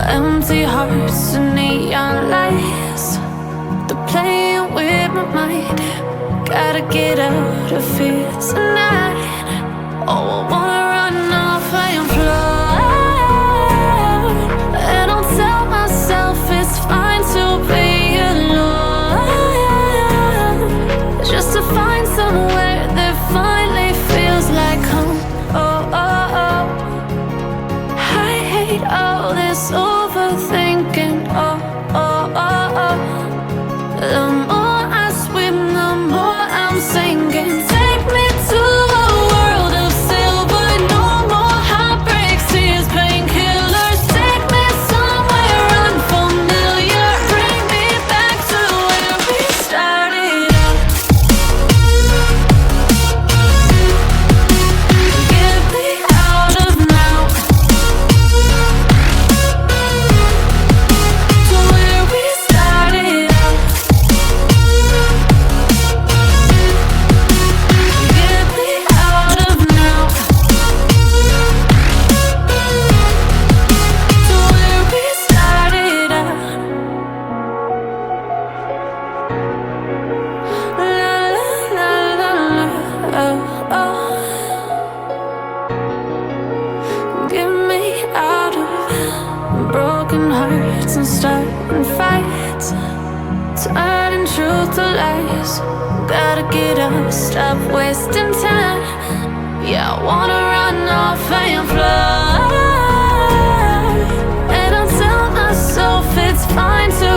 Empty hearts and neon lights, they're playing with my mind. Gotta get out of here tonight. Oh, I wanna run off and fly. And I'll tell myself it's fine to be alone, just to find somewhere that finally feels like home. Oh, oh, oh. I hate all this overthinking. Oh, oh, oh, oh. The more I swim, the more I'm sinking. Take me to a world of silver. No more heartbreaks, tears, painkillers. Take me somewhere unfamiliar. Bring me back to where we started out. Get me out of now, to where we started out. Get me out of now, to where we started out. La la la la la, oh, oh. Get me out of broken hearts and starting fights, turning truth to lies. Gotta get up, stop wasting time. Yeah, I wanna run off and fly. And I'll tell myself it's fine to